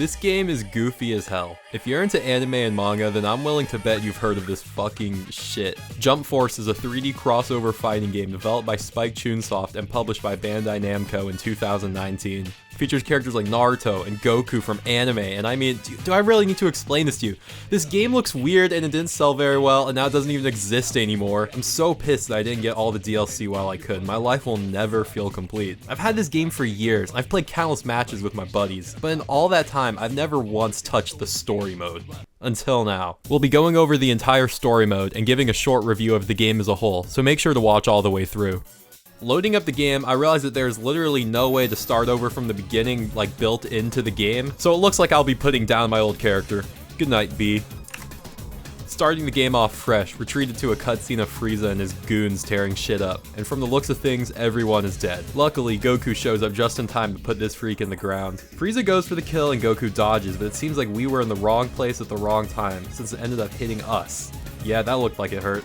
This game is goofy as hell. If you're into anime and manga, then I'm willing to bet you've heard of this fucking shit. Jump Force is a 3D crossover fighting game developed by Spike Chunsoft and published by Bandai Namco in 2019. Features characters like Naruto and Goku from anime, and I mean, do I really need to explain this to you? This game looks weird and it didn't sell very well, and now it doesn't even exist anymore. I'm so pissed that I didn't get all the DLC while I could. My life will never feel complete. I've had this game for years. I've played countless matches with my buddies, but in all that time, I've never once touched the story mode. Until now. We'll be going over the entire story mode and giving a short review of the game as a whole, so make sure to watch all the way through. Loading up the game, I realized that there's literally no way to start over from the beginning, like built into the game, so it looks like I'll be putting down my old character. Good night, B. Starting the game off fresh, we're treated to a cutscene of Frieza and his goons tearing shit up, and from the looks of things, everyone is dead. Luckily, Goku shows up just in time to put this freak in the ground. Frieza goes for the kill and Goku dodges, but it seems like we were in the wrong place at the wrong time, since it ended up hitting us. Yeah, that looked like it hurt.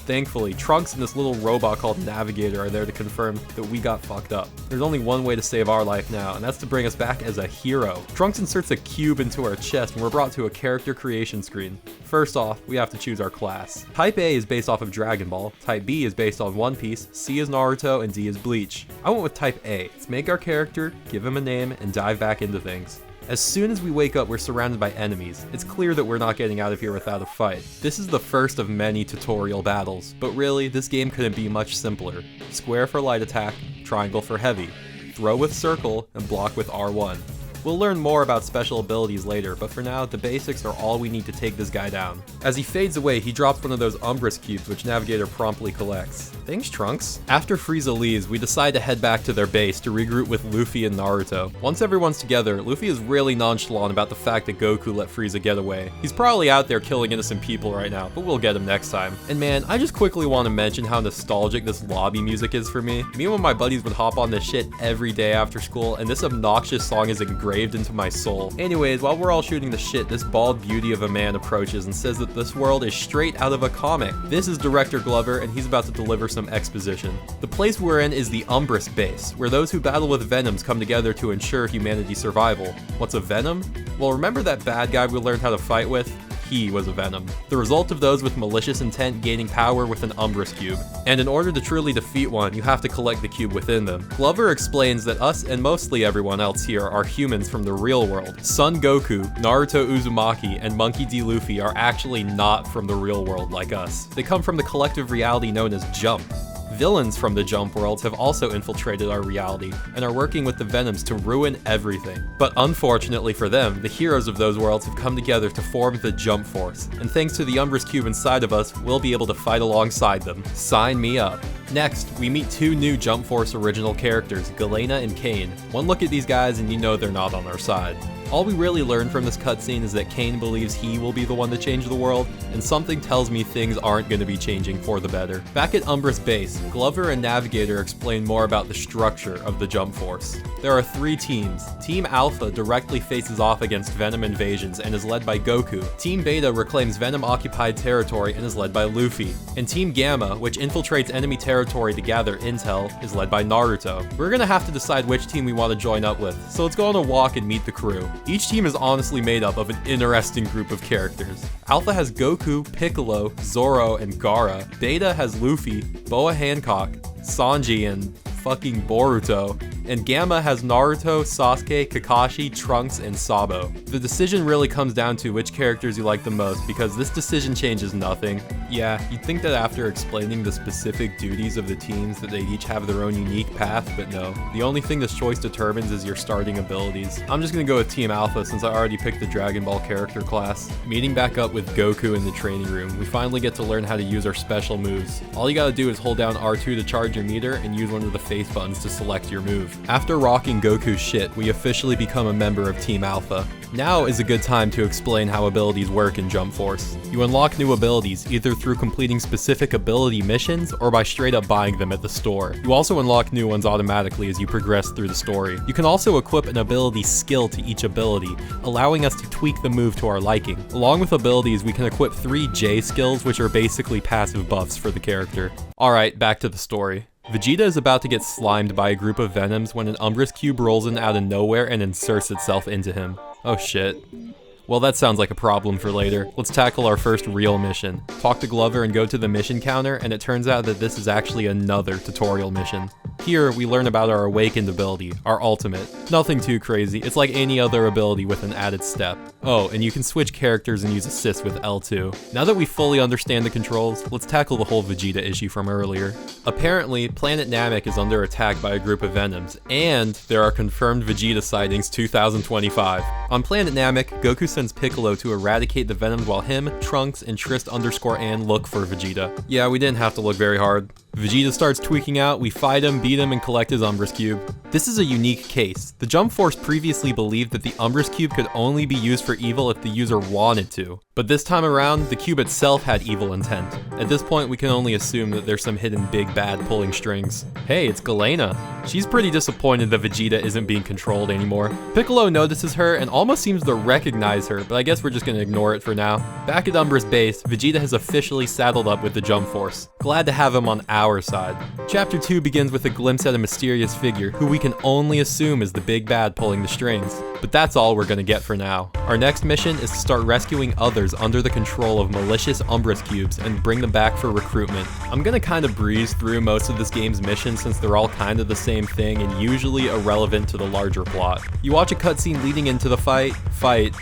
Thankfully, Trunks and this little robot called Navigator are there to confirm that we got fucked up. There's only one way to save our life now, and that's to bring us back as a hero. Trunks inserts a cube into our chest and we're brought to a character creation screen. First off, we have to choose our class. Type A is based off of Dragon Ball, Type B is based on One Piece, C is Naruto, and D is Bleach. I went with Type A. Let's make our character, give him a name, and dive back into things. As soon as we wake up, we're surrounded by enemies. It's clear that we're not getting out of here without a fight. This is the first of many tutorial battles, but really, this game couldn't be much simpler. Square for light attack, triangle for heavy, throw with circle, and block with R1. We'll learn more about special abilities later, but for now, the basics are all we need to take this guy down. As he fades away, he drops one of those Umbrus cubes, which Navigator promptly collects. Thanks, Trunks. After Frieza leaves, we decide to head back to their base to regroup with Luffy and Naruto. Once everyone's together, Luffy is really nonchalant about the fact that Goku let Frieza get away. He's probably out there killing innocent people right now, but we'll get him next time. And man, I just quickly want to mention how nostalgic this lobby music is for me. Me and my buddies would hop on this shit every day after school, and this obnoxious song is engraved into my soul. Anyways, while we're all shooting the shit, this bald beauty of a man approaches and says that this world is straight out of a comic. This is Director Glover, and he's about to deliver some exposition. The place we're in is the Umbrus base, where those who battle with Venoms come together to ensure humanity's survival. What's a Venom? Well, remember that bad guy we learned how to fight with? He was a Venom. The result of those with malicious intent gaining power with an Umbrus cube. And in order to truly defeat one, you have to collect the cube within them. Glover explains that us and mostly everyone else here are humans from the real world. Son Goku, Naruto Uzumaki, and Monkey D. Luffy are actually not from the real world like us. They come from the collective reality known as Jump. Villains from the Jump worlds have also infiltrated our reality and are working with the Venoms to ruin everything. But unfortunately for them, the heroes of those worlds have come together to form the Jump Force, and thanks to the Umbrus cube inside of us, we'll be able to fight alongside them. Sign me up. Next, we meet two new Jump Force original characters, Galena and Kane. One look at these guys and you know they're not on our side. All we really learn from this cutscene is that Kane believes he will be the one to change the world, and something tells me things aren't going to be changing for the better. Back at Umbrus base, Glover and Navigator explain more about the structure of the Jump Force. There are 3 teams. Team Alpha directly faces off against Venom invasions and is led by Goku. Team Beta reclaims Venom-occupied territory and is led by Luffy. And Team Gamma, which infiltrates enemy territory to gather intel, is led by Naruto. We're gonna have to decide which team we want to join up with, so let's go on a walk and meet the crew. Each team is honestly made up of an interesting group of characters. Alpha has Goku, Piccolo, Zoro, and Gaara. Beta has Luffy, Boa Hancock, Sanji, and fucking Boruto. And Gamma has Naruto, Sasuke, Kakashi, Trunks, and Sabo. The decision really comes down to which characters you like the most, because this decision changes nothing. Yeah, you'd think that after explaining the specific duties of the teams that they each have their own unique path, but no. The only thing this choice determines is your starting abilities. I'm just gonna go with Team Alpha since I already picked the Dragon Ball character class. Meeting back up with Goku in the training room, we finally get to learn how to use our special moves. All you gotta do is hold down R2 to charge your meter and use one of the face buttons to select your move. After rocking Goku's shit, we officially become a member of Team Alpha. Now is a good time to explain how abilities work in Jump Force. You unlock new abilities either through completing specific ability missions or by straight up buying them at the store. You also unlock new ones automatically as you progress through the story. You can also equip an ability skill to each ability, allowing us to tweak the move to our liking. Along with abilities, we can equip 3 J skills, which are basically passive buffs for the character. Alright, back to the story. Vegeta is about to get slimed by a group of Venoms when an Umbrus cube rolls in out of nowhere and inserts itself into him. Oh shit. Well, that sounds like a problem for later. Let's tackle our first real mission. Talk to Glover and go to the mission counter, and it turns out that this is actually another tutorial mission. Here, we learn about our awakened ability, our ultimate. Nothing too crazy, it's like any other ability with an added step. Oh, and you can switch characters and use assist with L2. Now that we fully understand the controls, let's tackle the whole Vegeta issue from earlier. Apparently, Planet Namek is under attack by a group of Venoms, and there are confirmed Vegeta sightings 2025. On Planet Namek, Goku sends Piccolo to eradicate the Venoms while him, Trunks, and Trist_Ann look for Vegeta. Yeah, we didn't have to look very hard. Vegeta starts tweaking out, we fight him, beat him, and collect his Umbrus Cube. This is a unique case. The Jump Force previously believed that the Umbrus Cube could only be used for evil if the user wanted to. But this time around, the cube itself had evil intent. At this point, we can only assume that there's some hidden big bad pulling strings. Hey, it's Galena. She's pretty disappointed that Vegeta isn't being controlled anymore. Piccolo notices her and almost seems to recognize her, but I guess we're just gonna ignore it for now. Back at Umbrus base, Vegeta has officially saddled up with the Jump Force. Glad to have him on our side. Chapter 2 begins with a glimpse at a mysterious figure who we can only assume is the big bad pulling the strings. But that's all we're gonna get for now. Our next mission is to start rescuing others under the control of malicious Umbrus Cubes and bring them back for recruitment. I'm gonna kind of breeze through most of this game's missions since they're all kind of the same thing and usually irrelevant to the larger plot. You watch a cutscene leading into the fight,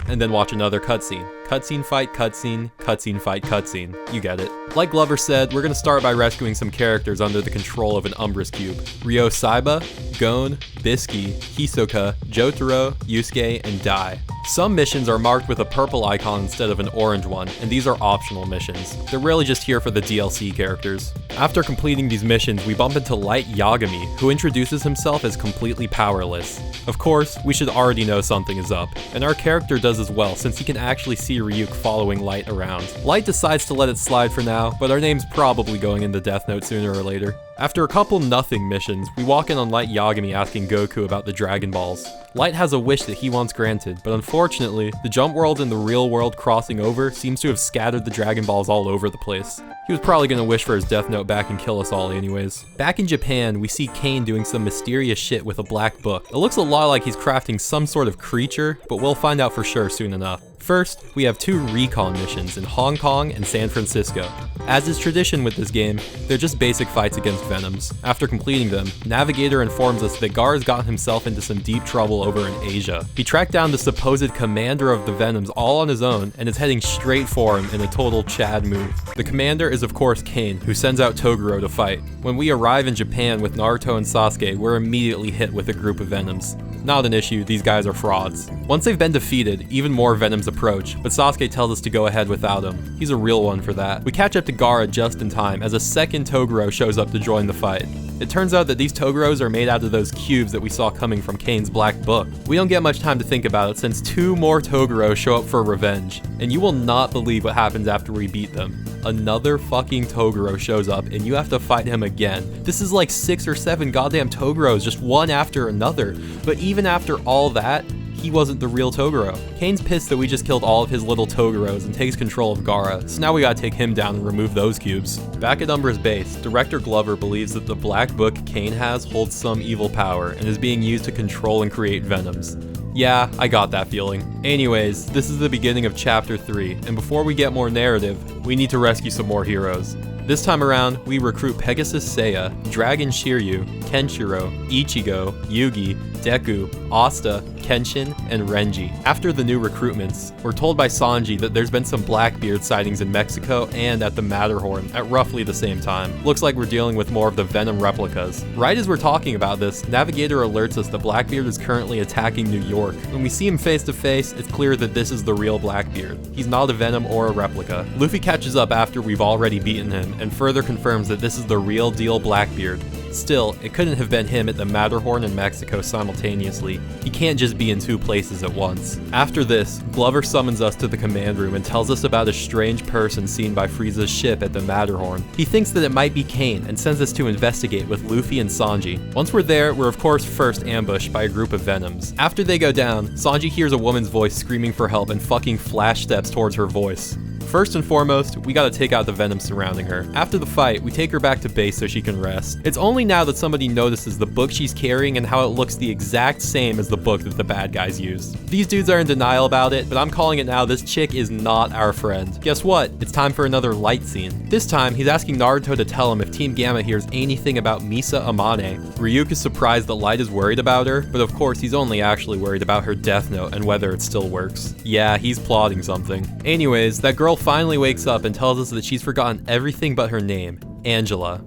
and then watch another cutscene. Cutscene, fight, cutscene, cutscene, fight, cutscene. You get it. Like Glover said, we're gonna start by rescuing some characters under the control of an Umbrus Cube. Ryo Saiba, Gon, Bisky, Hisoka, Jotaro, Yusuke, and Dai. Some missions are marked with a purple icon instead of an orange one, and these are optional missions. They're really just here for the DLC characters. After completing these missions, we bump into Light Yagami, who introduces himself as completely powerless. Of course, we should already know something is up, and our character does as well since he can actually see Ryuk following Light around. Light decides to let it slide for now, but our name's probably going into Death Note sooner or later. After a couple nothing missions, we walk in on Light Yagami asking Goku about the Dragon Balls. Light has a wish that he wants granted, but unfortunately, the jump world and the real world crossing over seems to have scattered the Dragon Balls all over the place. He was probably gonna wish for his Death Note back and kill us all anyways. Back in Japan, we see Kane doing some mysterious shit with a black book. It looks a lot like he's crafting some sort of creature, but we'll find out for sure soon enough. First, we have 2 recon missions in Hong Kong and San Francisco. As is tradition with this game, they're just basic fights against Venoms. After completing them, Navigator informs us that Gar's gotten himself into some deep trouble over in Asia. He tracked down the supposed commander of the Venoms all on his own and is heading straight for him in a total Chad move. The commander is of course Kane, who sends out Toguro to fight. When we arrive in Japan with Naruto and Sasuke, we're immediately hit with a group of Venoms. Not an issue, these guys are frauds. Once they've been defeated, even more Venoms approach, but Sasuke tells us to go ahead without him. He's a real one for that. We catch up to Gaara just in time as a second Toguro shows up to join the fight. It turns out that these Toguros are made out of those cubes that we saw coming from Kane's black book. We don't get much time to think about it since 2 more Toguros show up for revenge, and you will not believe what happens after we beat them. Another fucking Toguro shows up and you have to fight him again. This is like 6 or 7 goddamn Toguros, just one after another. But even after all that, he wasn't the real Toguro. Kane's pissed that we just killed all of his little Toguros and takes control of Gaara, so now we gotta take him down and remove those cubes. Back at Umbra's base, Director Glover believes that the black book Kane has holds some evil power and is being used to control and create Venoms. Yeah, I got that feeling. Anyways, this is the beginning of Chapter 3, and before we get more narrative, we need to rescue some more heroes. This time around, we recruit Pegasus Seiya, Dragon Shiryu, Kenshiro, Ichigo, Yugi, Deku, Asta, Kenshin, and Renji. After the new recruitments, we're told by Sanji that there's been some Blackbeard sightings in Mexico and at the Matterhorn at roughly the same time. Looks like we're dealing with more of the Venom replicas. Right as we're talking about this, Navigator alerts us that Blackbeard is currently attacking New York. When we see him face to face, it's clear that this is the real Blackbeard. He's not a Venom or a replica. Luffy catches up after we've already beaten him and further confirms that this is the real deal Blackbeard. Still, it couldn't have been him at the Matterhorn and Mexico simultaneously. He can't just be in 2 places at once. After this, Glover summons us to the command room and tells us about a strange person seen by Frieza's ship at the Matterhorn. He thinks that it might be Kane and sends us to investigate with Luffy and Sanji. Once we're there, we're of course first ambushed by a group of Venoms. After they go down, Sanji hears a woman's voice screaming for help and fucking flash steps towards her voice. First and foremost, we gotta take out the venom surrounding her. After the fight, we take her back to base so she can rest. It's only now that somebody notices the book she's carrying and how it looks the exact same as the book that the bad guys used. These dudes are in denial about it, but I'm calling it now, this chick is not our friend. Guess what? It's time for another light scene. This time, he's asking Naruto to tell him if Team Gamma hears anything about Misa Amane. Ryuk is surprised that Light is worried about her, but of course he's only actually worried about her death note and whether it still works. Yeah, he's plotting something. Anyways, that girl finally wakes up and tells us that she's forgotten everything but her name, Angela.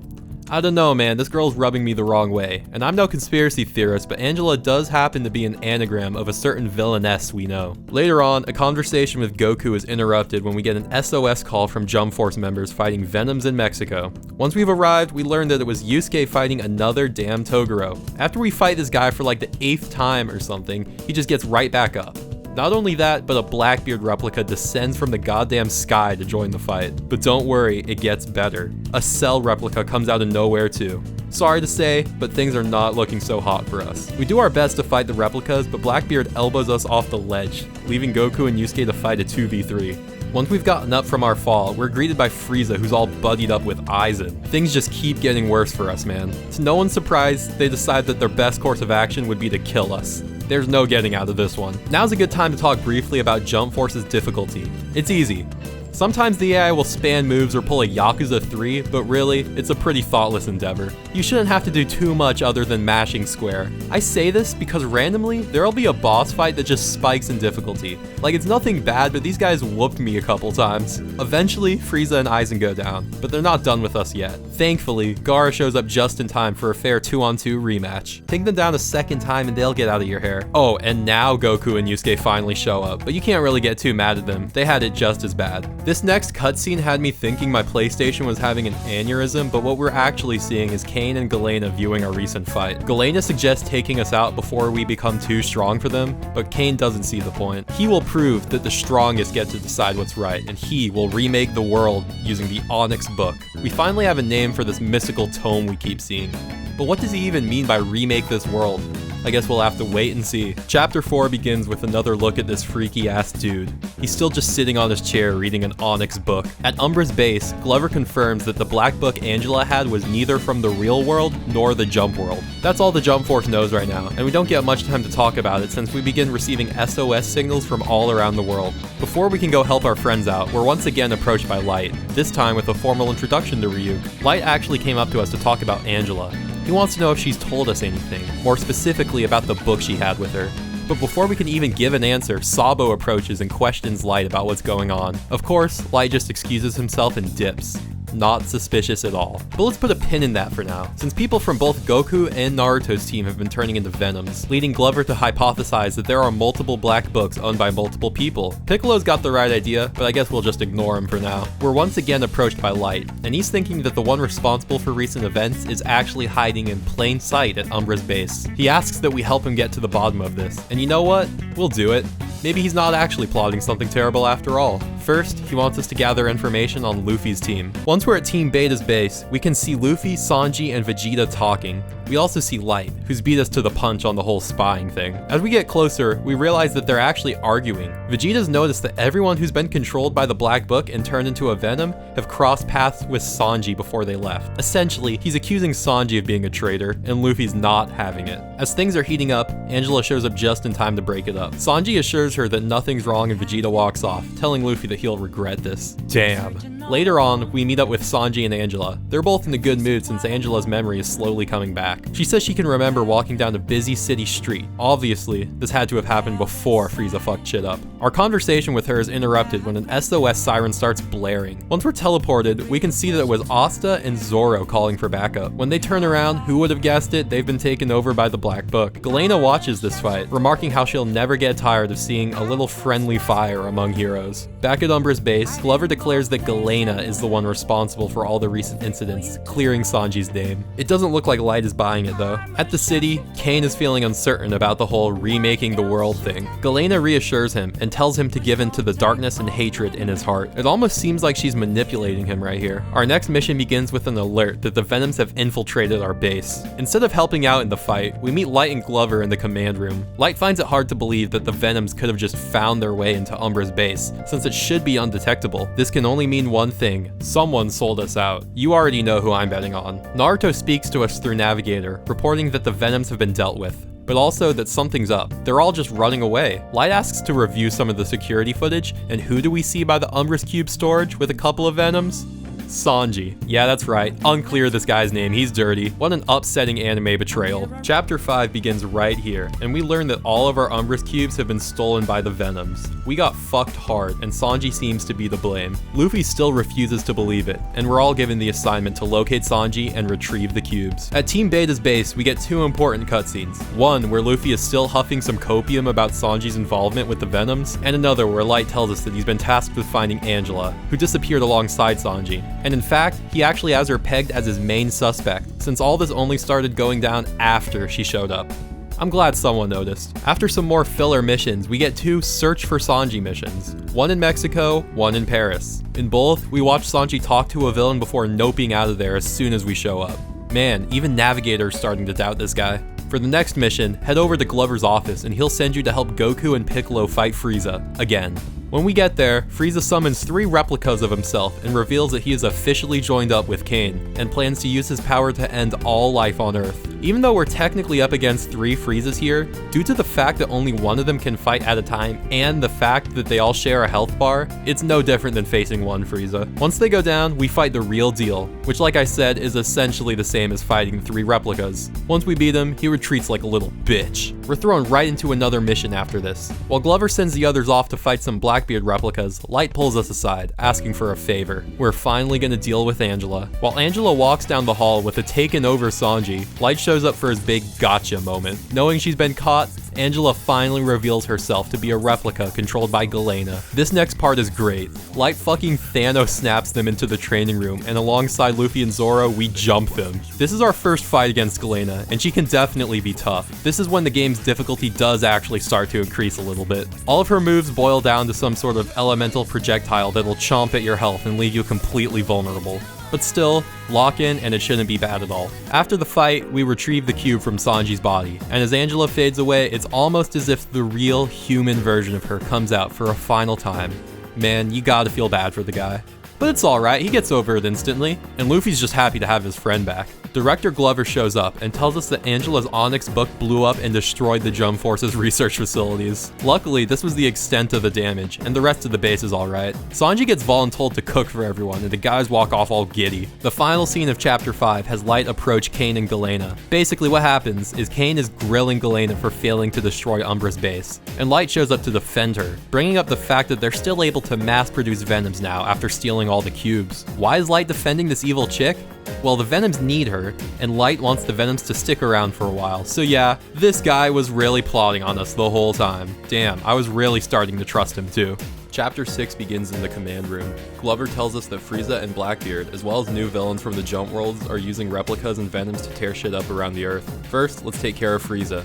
I don't know, man, this girl's rubbing me the wrong way. And I'm no conspiracy theorist, but Angela does happen to be an anagram of a certain villainess we know. Later on, a conversation with Goku is interrupted when we get an SOS call from Jump Force members fighting Venoms in Mexico. Once we've arrived, we learn that it was Yusuke fighting another damn Toguro. After we fight this guy for like the 8th time or something, he just gets right back up. Not only that, but a Blackbeard replica descends from the goddamn sky to join the fight. But don't worry, it gets better. A Cell replica comes out of nowhere too. Sorry to say, but things are not looking so hot for us. We do our best to fight the replicas, but Blackbeard elbows us off the ledge, leaving Goku and Yusuke to fight a 2v3. Once we've gotten up from our fall, we're greeted by Frieza, who's all buddied up with Aizen. Things just keep getting worse for us, man. To no one's surprise, they decide that their best course of action would be to kill us. There's no getting out of this one. Now's a good time to talk briefly about Jump Force's difficulty. It's easy. Sometimes the AI will spam moves or pull a Yakuza 3, but really, it's a pretty thoughtless endeavor. You shouldn't have to do too much other than mashing square. I say this because randomly, there'll be a boss fight that just spikes in difficulty. Like, it's nothing bad, but these guys whooped me a couple times. Eventually, Frieza and Aizen go down, but they're not done with us yet. Thankfully, Gaara shows up just in time for a fair 2-on-2 rematch. Take them down a second time and they'll get out of your hair. Oh, and now Goku and Yusuke finally show up, but you can't really get too mad at them. They had it just as bad. This next cutscene had me thinking my PlayStation was having an aneurysm, but what we're actually seeing is Kane and Galena viewing our recent fight. Galena suggests taking us out before we become too strong for them, but Kane doesn't see the point. He will prove that the strongest get to decide what's right, and he will remake the world using the Onyx Book. We finally have a name for this mystical tome we keep seeing. But what does he even mean by remake this world? I guess we'll have to wait and see. Chapter 4 begins with another look at this freaky ass dude. He's still just sitting on his chair reading an Onyx book. At Umbra's base, Glover confirms that the black book Angela had was neither from the real world nor the Jump world. That's all the Jump Force knows right now, and we don't get much time to talk about it since we begin receiving SOS signals from all around the world. Before we can go help our friends out, we're once again approached by Light, this time with a formal introduction to Ryuk. Light actually came up to us to talk about Angela. He wants to know if she's told us anything, more specifically about the book she had with her. But before we can even give an answer, Sabo approaches and questions Light about what's going on. Of course, Light just excuses himself and dips. Not suspicious at all. But let's put a pin in that for now, since people from both Goku and Naruto's team have been turning into Venoms, leading Glover to hypothesize that there are multiple black books owned by multiple people. Piccolo's got the right idea, but I guess we'll just ignore him for now. We're once again approached by Light, and he's thinking that the one responsible for recent events is actually hiding in plain sight at Umbra's base. He asks that we help him get to the bottom of this, and you know what? We'll do it. Maybe he's not actually plotting something terrible after all. First, he wants us to gather information on Luffy's team. Once we're at Team Beta's base, we can see Luffy, Sanji, and Vegeta talking. We also see Light, who's beat us to the punch on the whole spying thing. As we get closer, we realize that they're actually arguing. Vegeta's noticed that everyone who's been controlled by the Black Book and turned into a Venom have crossed paths with Sanji before they left. Essentially, he's accusing Sanji of being a traitor, and Luffy's not having it. As things are heating up, Angela shows up just in time to break it up. Sanji assures her that nothing's wrong and Vegeta walks off, telling Luffy that he'll regret this. Damn. Later on, we meet up with Sanji and Angela. They're both in a good mood since Angela's memory is slowly coming back. She says she can remember walking down a busy city street. Obviously, this had to have happened before Frieza fucked shit up. Our conversation with her is interrupted when an SOS siren starts blaring. Once we're teleported, we can see that it was Asta and Zoro calling for backup. When they turn around, who would have guessed it, they've been taken over by the Black Book. Galena watches this fight, remarking how she'll never get tired of seeing a little friendly fire among heroes. Back at Umbra's base, Glover declares that Galena Galena is the one responsible for all the recent incidents, clearing Sanji's name. It doesn't look like Light is buying it though. At the city, Kane is feeling uncertain about the whole remaking the world thing. Galena reassures him and tells him to give in to the darkness and hatred in his heart. It almost seems like she's manipulating him right here. Our next mission begins with an alert that the Venoms have infiltrated our base. Instead of helping out in the fight, we meet Light and Glover in the command room. Light finds it hard to believe that the Venoms could have just found their way into Umbra's base, since it should be undetectable. This can only mean one thing: someone sold us out. You already know who I'm betting on. Naruto speaks to us through Navigator, reporting that the Venoms have been dealt with, but also that something's up. They're all just running away. Light asks to review some of the security footage, and who do we see by the Umbra's cube storage with a couple of Venoms? Sanji. Yeah, that's right. Unclear this guy's name. He's dirty. What an upsetting anime betrayal. Chapter 5 begins right here, and we learn that all of our Umbra's cubes have been stolen by the Venoms. We got fucked hard, and Sanji seems to be the blame. Luffy still refuses to believe it, and we're all given the assignment to locate Sanji and retrieve the cubes. At Team Beta's base, we get two important cutscenes. One, where Luffy is still huffing some copium about Sanji's involvement with the Venoms, and another where Light tells us that he's been tasked with finding Angela, who disappeared alongside Sanji. And in fact, he actually has her pegged as his main suspect, since all this only started going down after she showed up. I'm glad someone noticed. After some more filler missions, we get two Search for Sanji missions. One in Mexico, one in Paris. In both, we watch Sanji talk to a villain before noping out of there as soon as we show up. Man, even Navigator's starting to doubt this guy. For the next mission, head over to Glover's office and he'll send you to help Goku and Piccolo fight Frieza, again. When we get there, Frieza summons 3 replicas of himself and reveals that he is officially joined up with Kane, and plans to use his power to end all life on Earth. Even though we're technically up against 3 Friezas here, due to the fact that only one of them can fight at a time, and the fact that they all share a health bar, it's no different than facing one Frieza. Once they go down, we fight the real deal, which like I said is essentially the same as fighting the 3 replicas. Once we beat him, he retreats like a little bitch. We're thrown right into another mission after this. While Glover sends the others off to fight some Blackbeard replicas, Light pulls us aside, asking for a favor. We're finally gonna deal with Angela. While Angela walks down the hall with a taken over Sanji, Light shows up for his big gotcha moment. Knowing she's been caught, Angela finally reveals herself to be a replica controlled by Galena. This next part is great. Light fucking Thanos snaps them into the training room, and alongside Luffy and Zoro, we jump them. This is our first fight against Galena, and she can definitely be tough. This is when the game's difficulty does actually start to increase a little bit. All of her moves boil down to some sort of elemental projectile that'll chomp at your health and leave you completely vulnerable. But still, lock in and it shouldn't be bad at all. After the fight, we retrieve the cube from Sanji's body, and as Angela fades away, it's almost as if the real human version of her comes out for a final time. Man, you gotta feel bad for the guy. But it's alright, he gets over it instantly, and Luffy's just happy to have his friend back. Director Glover shows up and tells us that Angela's Onyx book blew up and destroyed the Jump Force's research facilities. Luckily, this was the extent of the damage, and the rest of the base is alright. Sanji gets voluntold to cook for everyone, and the guys walk off all giddy. The final scene of Chapter 5 has Light approach Kane and Galena. Basically what happens is Kane is grilling Galena for failing to destroy Umbra's base, and Light shows up to defend her, bringing up the fact that they're still able to mass produce Venoms now after stealing all the cubes. Why is Light defending this evil chick? Well, the Venoms need her, and Light wants the Venoms to stick around for a while. So yeah, this guy was really plotting on us the whole time. Damn, I was really starting to trust him too. Chapter 6 begins in the command room. Glover tells us that Frieza and Blackbeard, as well as new villains from the Jump Worlds, are using replicas and Venoms to tear shit up around the Earth. First, let's take care of Frieza.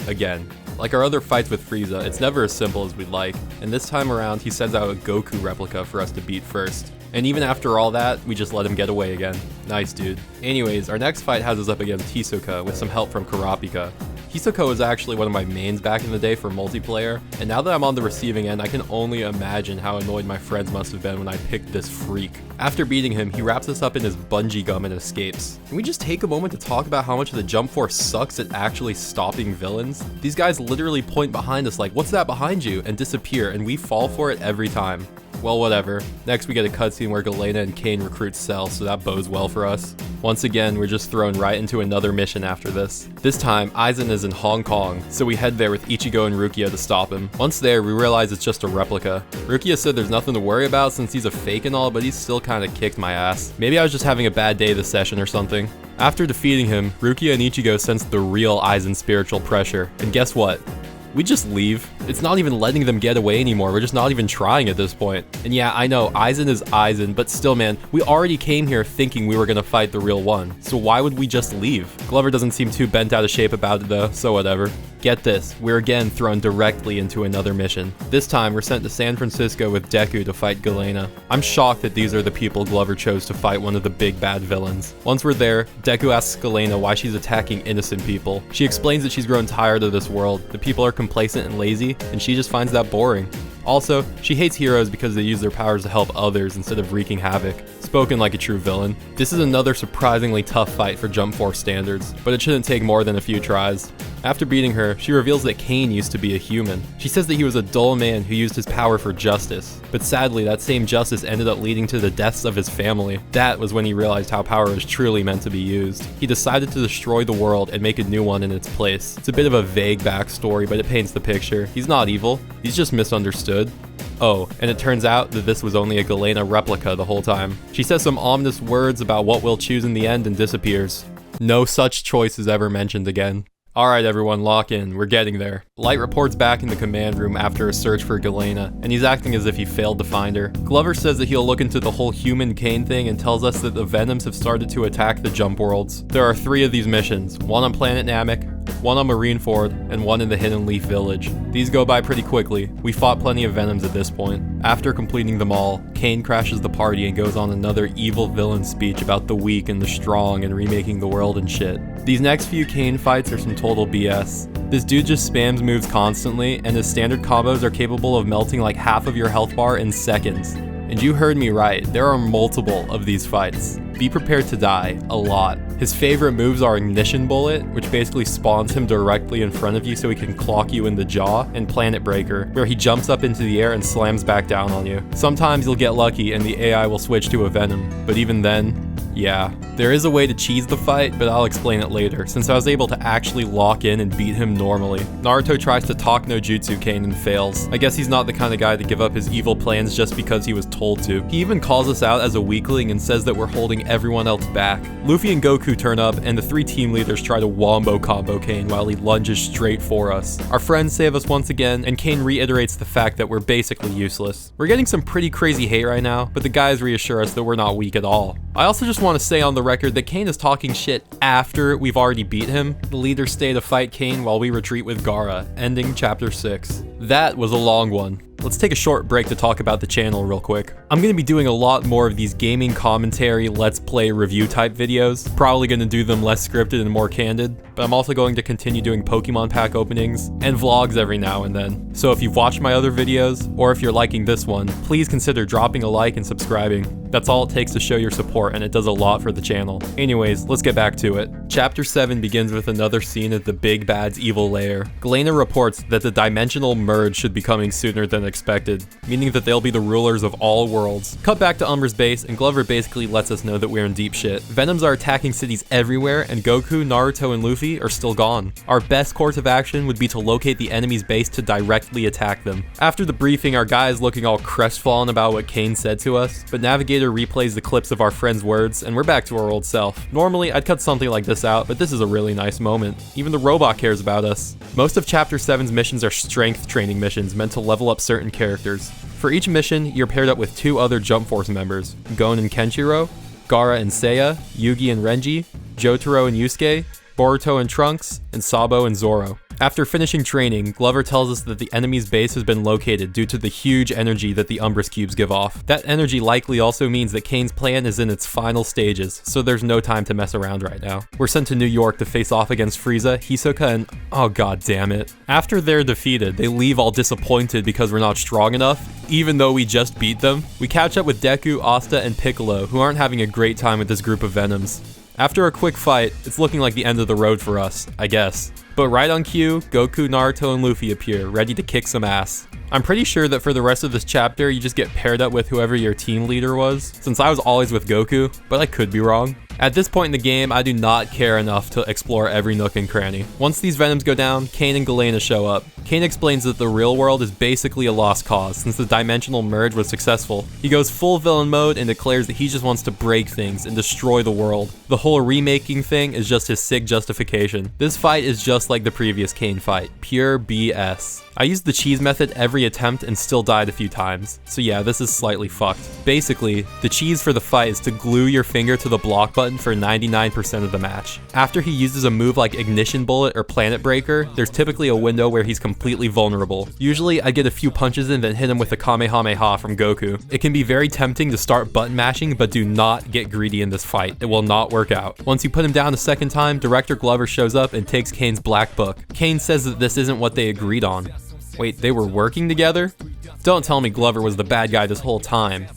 Again. Like our other fights with Frieza, it's never as simple as we'd like, and this time around he sends out a Goku replica for us to beat first. And even after all that, we just let him get away again. Nice, dude. Anyways, our next fight has us up against Hisoka with some help from Kurapika. Hisoka was actually one of my mains back in the day for multiplayer, and now that I'm on the receiving end, I can only imagine how annoyed my friends must have been when I picked this freak. After beating him, he wraps us up in his bungee gum and escapes. Can we just take a moment to talk about how much the Jump Force sucks at actually stopping villains? These guys literally point behind us like, "What's that behind you?" and disappear, and we fall for it every time. Well, whatever. Next we get a cutscene where Galena and Kane recruit Cell, so that bodes well for us. Once again, we're just thrown right into another mission after this. This time, Aizen is in Hong Kong, so we head there with Ichigo and Rukia to stop him. Once there, we realize it's just a replica. Rukia said there's nothing to worry about since he's a fake and all, but he's still kinda kicked my ass. Maybe I was just having a bad day this session or something. After defeating him, Rukia and Ichigo sense the real Aizen's spiritual pressure, and guess what? We just leave. It's not even letting them get away anymore. We're just not even trying at this point. And yeah, I know, Aizen is Aizen, but still, man, we already came here thinking we were gonna fight the real one. So why would we just leave? Glover doesn't seem too bent out of shape about it though, so whatever. Get this, we're again thrown directly into another mission. This time, we're sent to San Francisco with Deku to fight Galena. I'm shocked that these are the people Glover chose to fight one of the big bad villains. Once we're there, Deku asks Galena why she's attacking innocent people. She explains that she's grown tired of this world, the people are complacent and lazy, and she just finds that boring. Also, she hates heroes because they use their powers to help others instead of wreaking havoc. Spoken like a true villain. This is another surprisingly tough fight for Jump Force standards, but it shouldn't take more than a few tries. After beating her, she reveals that Cain used to be a human. She says that he was a dull man who used his power for justice, but sadly that same justice ended up leading to the deaths of his family. That was when he realized how power is truly meant to be used. He decided to destroy the world and make a new one in its place. It's a bit of a vague backstory, but it paints the picture. He's not evil, he's just misunderstood. Oh, and it turns out that this was only a Galena replica the whole time. She says some ominous words about what we'll choose in the end and disappears. No such choice is ever mentioned again. Alright everyone, lock in, we're getting there. Light reports back in the command room after a search for Galena, and he's acting as if he failed to find her. Glover says that he'll look into the whole human Cain thing and tells us that the Venoms have started to attack the Jump Worlds. There are 3 of these missions, one on Planet Namek, one on Marineford, and one in the Hidden Leaf Village. These go by pretty quickly. We fought plenty of Venoms at this point. After completing them all, Cain crashes the party and goes on another evil villain speech about the weak and the strong and remaking the world and shit. These next few Cain fights are some total BS. This dude just spams moves constantly, and his standard combos are capable of melting like half of your health bar in seconds. And you heard me right, there are multiple of these fights. Be prepared to die, a lot. His favorite moves are Ignition Bullet, which basically spawns him directly in front of you so he can clock you in the jaw, and Planet Breaker, where he jumps up into the air and slams back down on you. Sometimes you'll get lucky and the AI will switch to a Venom, but even then, yeah. There is a way to cheese the fight, but I'll explain it later, since I was able to actually lock in and beat him normally. Naruto tries to talk no jutsu Cain and fails. I guess he's not the kind of guy to give up his evil plans just because he was told to. He even calls us out as a weakling and says that we're holding everyone else back. Luffy and Goku turn up, and the 3 team leaders try to wombo combo Cain while he lunges straight for us. Our friends save us once again, and Cain reiterates the fact that we're basically useless. We're getting some pretty crazy hate right now, but the guys reassure us that we're not weak at all. I also just want to say on the record that Cain is talking shit after we've already beat him. The leaders stay to fight Cain while we retreat with Gaara, ending chapter 6. That was a long one. Let's take a short break to talk about the channel real quick. I'm going to be doing a lot more of these gaming commentary, let's play review type videos. Probably going to do them less scripted and more candid, but I'm also going to continue doing Pokemon pack openings and vlogs every now and then. So if you've watched my other videos, or if you're liking this one, please consider dropping a like and subscribing. That's all it takes to show your support, and it does a lot for the channel. Anyways, let's get back to it. Chapter 7 begins with another scene at the Big Bad's evil lair. Galena reports that the dimensional merge should be coming sooner than expected, meaning that they'll be the rulers of all worlds. Cut back to Umbra's base, and Glover basically lets us know that we're in deep shit. Venoms are attacking cities everywhere, and Goku, Naruto, and Luffy are still gone. Our best course of action would be to locate the enemy's base to directly attack them. After the briefing, our guy is looking all crestfallen about what Cain said to us, but Navigator replays the clips of our friend's words, and we're back to our old self. Normally, I'd cut something like this out, but this is a really nice moment. Even the robot cares about us. Most of Chapter 7's missions are strength training missions meant to level up certain characters. For each mission, you're paired up with 2 other Jump Force members, Gon and Kenshiro, Gaara and Seiya, Yugi and Renji, Jotaro and Yusuke, Boruto and Trunks, and Sabo and Zoro. After finishing training, Glover tells us that the enemy's base has been located due to the huge energy that the Umbris cubes give off. That energy likely also means that Cain's plan is in its final stages, so there's no time to mess around right now. We're sent to New York to face off against Frieza, Hisoka, and oh god damn it. After they're defeated, they leave all disappointed because we're not strong enough, even though we just beat them. We catch up with Deku, Asta, and Piccolo, who aren't having a great time with this group of Venoms. After a quick fight, it's looking like the end of the road for us, I guess. But right on cue, Goku, Naruto, and Luffy appear, ready to kick some ass. I'm pretty sure that for the rest of this chapter, you just get paired up with whoever your team leader was, since I was always with Goku, but I could be wrong. At this point in the game, I do not care enough to explore every nook and cranny. Once these Venoms go down, Cain and Galena show up. Cain explains that the real world is basically a lost cause since the dimensional merge was successful. He goes full villain mode and declares that he just wants to break things and destroy the world. The whole remaking thing is just his sick justification. This fight is just like the previous Cain fight. Pure BS. I used the cheese method every attempt and still died a few times. So yeah, this is slightly fucked. Basically, the cheese for the fight is to glue your finger to the block button for 99% of the match. After he uses a move like Ignition Bullet or Planet Breaker, there's typically a window where he's completely vulnerable. Usually I get a few punches in then hit him with a Kamehameha from Goku. It can be very tempting to start button mashing, but do not get greedy in this fight. It will not work out. Once you put him down a second time, Director Glover shows up and takes Cain's black book. Cain says that this isn't what they agreed on. Wait, they were working together? Don't tell me Glover was the bad guy this whole time.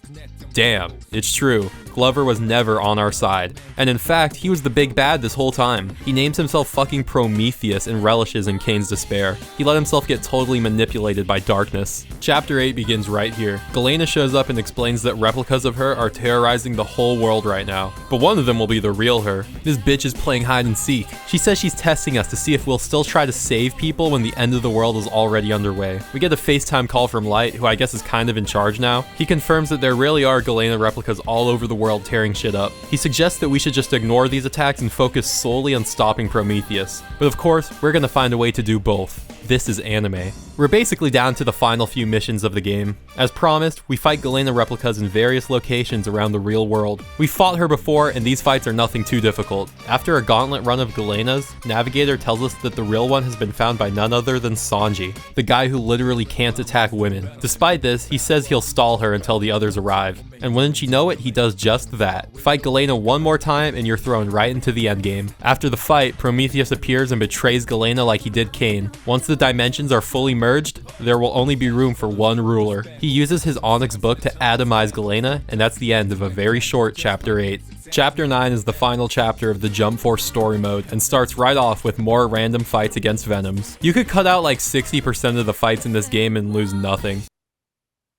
Damn, it's true. Glover was never on our side. And in fact, he was the big bad this whole time. He names himself fucking Prometheus and relishes in Cain's despair. He let himself get totally manipulated by darkness. Chapter 8 begins right here. Galena shows up and explains that replicas of her are terrorizing the whole world right now. But one of them will be the real her. This bitch is playing hide and seek. She says she's testing us to see if we'll still try to save people when the end of the world is already underway. We get a FaceTime call from Light, who I guess is kind of in charge now. He confirms that there really are Galena replicas all over the world tearing shit up. He suggests that we should just ignore these attacks and focus solely on stopping Prometheus. But of course, we're gonna find a way to do both. This is anime. We're basically down to the final few missions of the game. As promised, we fight Galena replicas in various locations around the real world. We fought her before, and these fights are nothing too difficult. After a gauntlet run of Galenas, Navigator tells us that the real one has been found by none other than Sanji, the guy who literally can't attack women. Despite this, he says he'll stall her until the others arrive. And wouldn't you know it, he does just that. Fight Galena one more time and you're thrown right into the endgame. After the fight, Prometheus appears and betrays Galena like he did Cain. Once the dimensions are fully merged, there will only be room for one ruler. He uses his Onyx book to atomize Galena, and that's the end of a very short Chapter 8. Chapter 9 is the final chapter of the Jump Force story mode and starts right off with more random fights against Venoms. You could cut out like 60% of the fights in this game and lose nothing.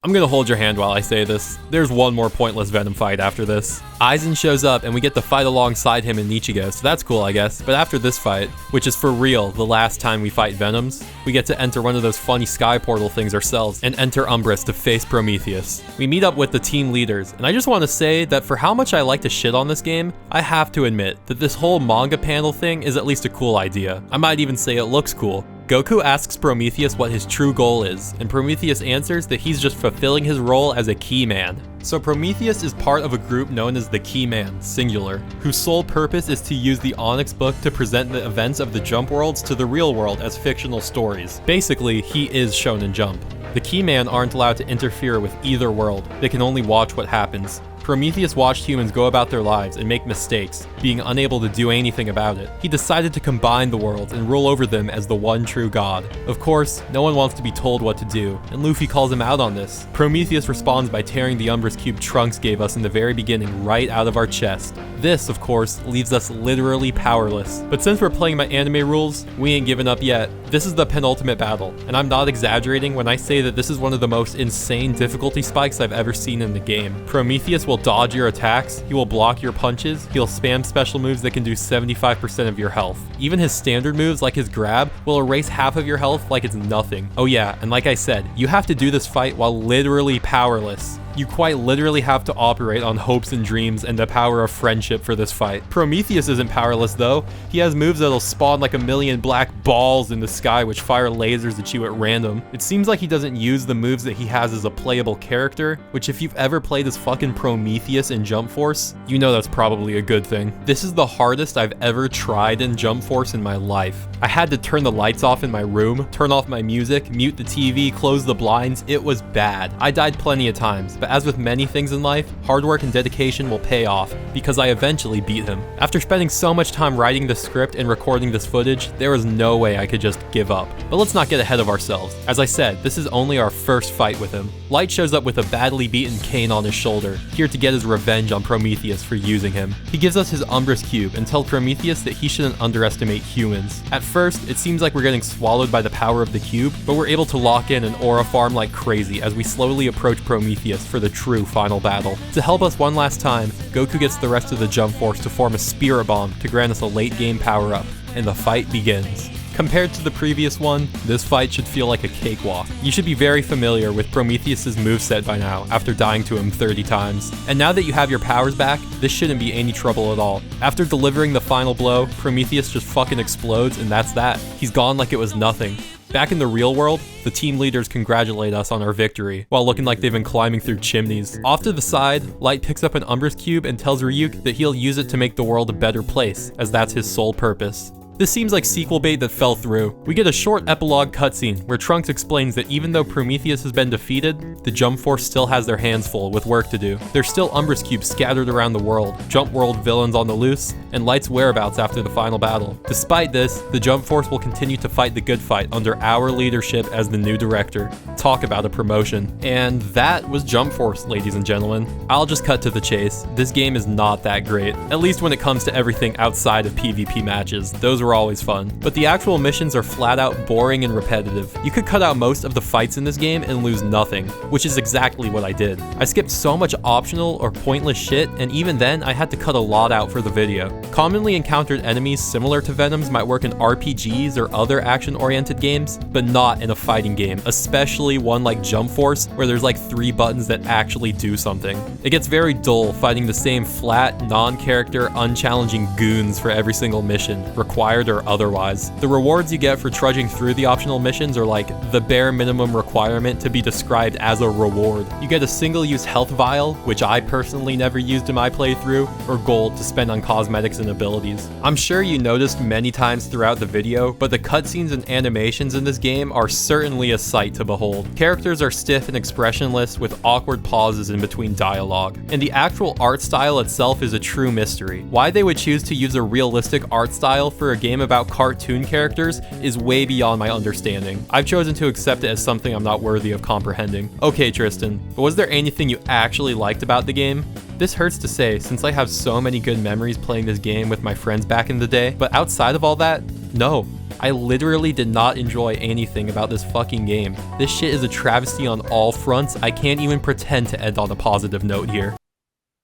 I'm gonna hold your hand while I say this. There's one more pointless Venom fight after this. Aizen shows up and we get to fight alongside him in Nichigo, so that's cool I guess. But after this fight, which is for real the last time we fight Venoms, we get to enter one of those funny sky portal things ourselves and enter Umbris to face Prometheus. We meet up with the team leaders, and I just want to say that for how much I like to shit on this game, I have to admit that this whole manga panel thing is at least a cool idea. I might even say it looks cool. Goku asks Prometheus what his true goal is, and Prometheus answers that he's just fulfilling his role as a key man. So Prometheus is part of a group known as the Key Man, singular, whose sole purpose is to use the Onyx book to present the events of the Jump worlds to the real world as fictional stories. Basically, he is Shonen Jump. The Key Man aren't allowed to interfere with either world, they can only watch what happens. Prometheus watched humans go about their lives and make mistakes, being unable to do anything about it. He decided to combine the worlds and rule over them as the one true god. Of course, no one wants to be told what to do, and Luffy calls him out on this. Prometheus responds by tearing the Umbris Cube Trunks gave us in the very beginning right out of our chest. This, of course, leaves us literally powerless. But since we're playing by anime rules, we ain't given up yet. This is the penultimate battle, and I'm not exaggerating when I say that this is one of the most insane difficulty spikes I've ever seen in the game. Prometheus will dodge your attacks, he will block your punches, he'll spam special moves that can do 75% of your health. Even his standard moves like his grab will erase half of your health like it's nothing. Oh yeah, and like I said, you have to do this fight while literally powerless. You quite literally have to operate on hopes and dreams and the power of friendship for this fight. Prometheus isn't powerless though. He has moves that'll spawn like a million black balls in the sky which fire lasers at you at random. It seems like he doesn't use the moves that he has as a playable character, which if you've ever played as fucking Prometheus in Jump Force, you know that's probably a good thing. This is the hardest I've ever tried in Jump Force in my life. I had to turn the lights off in my room, turn off my music, mute the TV, close the blinds. It was bad. I died plenty of times, but as with many things in life, hard work and dedication will pay off, because I eventually beat him. After spending so much time writing the script and recording this footage, there was no way I could just give up. But let's not get ahead of ourselves. As I said, this is only our first fight with him. Light shows up with a badly beaten Cain on his shoulder, here to get his revenge on Prometheus for using him. He gives us his Umbris Cube and tells Prometheus that he shouldn't underestimate humans. At first, it seems like we're getting swallowed by the power of the cube, but we're able to lock in an aura farm like crazy as we slowly approach Prometheus for the true final battle. To help us one last time, Goku gets the rest of the Jump Force to form a Spirit Bomb to grant us a late game power-up, and the fight begins. Compared to the previous one, this fight should feel like a cakewalk. You should be very familiar with Prometheus' moveset by now, after dying to him 30 times. And now that you have your powers back, this shouldn't be any trouble at all. After delivering the final blow, Prometheus just fucking explodes, and that's that. He's gone like it was nothing. Back in the real world, the team leaders congratulate us on our victory, while looking like they've been climbing through chimneys. Off to the side, Light picks up an Umbrus Cube and tells Ryuk that he'll use it to make the world a better place, as that's his sole purpose. This seems like sequel bait that fell through. We get a short epilogue cutscene where Trunks explains that even though Prometheus has been defeated, the Jump Force still has their hands full with work to do. There's still Umbrus Cubes scattered around the world, Jump World villains on the loose, and Light's whereabouts after the final battle. Despite this, the Jump Force will continue to fight the good fight under our leadership as the new director. Talk about a promotion. And that was Jump Force, ladies and gentlemen. I'll just cut to the chase. This game is not that great, at least when it comes to everything outside of PvP matches. Those were always fun. But the actual missions are flat out boring and repetitive. You could cut out most of the fights in this game and lose nothing, which is exactly what I did. I skipped so much optional or pointless shit, and even then I had to cut a lot out for the video. Commonly encountered enemies similar to Venoms might work in RPGs or other action-oriented games, but not in a fighting game, especially one like Jump Force, where there's like 3 buttons that actually do something. It gets very dull fighting the same flat, non-character, unchallenging goons for every single mission, required or otherwise. The rewards you get for trudging through the optional missions are like the bare minimum requirement to be described as a reward. You get a single-use health vial, which I personally never used in my playthrough, or gold to spend on cosmetics and abilities. I'm sure you noticed many times throughout the video, but the cutscenes and animations in this game are certainly a sight to behold. Characters are stiff and expressionless with awkward pauses in between dialogue, and the actual art style itself is a true mystery. Why they would choose to use a realistic art style for a game about cartoon characters is way beyond my understanding. I've chosen to accept it as something I'm not worthy of comprehending. Okay, Tristan, but was there anything you actually liked about the game? This hurts to say since I have so many good memories playing this game with my friends back in the day, but outside of all that, no. I literally did not enjoy anything about this fucking game. This shit is a travesty on all fronts. I can't even pretend to end on a positive note here.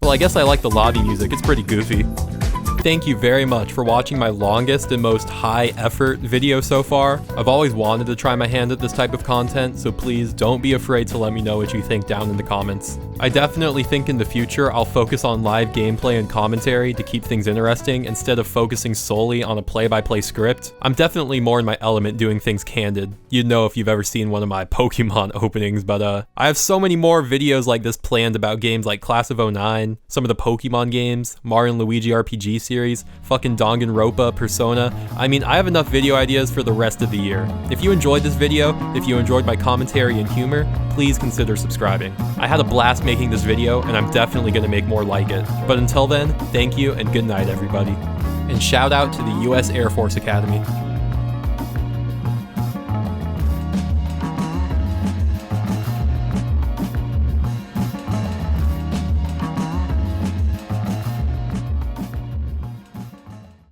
Well, I guess I like the lobby music, it's pretty goofy. Thank you very much for watching my longest and most high-effort video so far. I've always wanted to try my hand at this type of content, so please don't be afraid to let me know what you think down in the comments. I definitely think in the future I'll focus on live gameplay and commentary to keep things interesting instead of focusing solely on a play-by-play script. I'm definitely more in my element doing things candid. You'd know if you've ever seen one of my Pokemon openings, but I have so many more videos like this planned about games like Class of 09, some of the Pokemon games, Mario & Luigi RPG series, fucking Danganronpa, Persona. I mean, I have enough video ideas for the rest of the year. If you enjoyed this video, if you enjoyed my commentary and humor, please consider subscribing. I had a blast making this video, and I'm definitely gonna make more like it. But until then, thank you and good night, everybody. And shout out to the US Air Force Academy.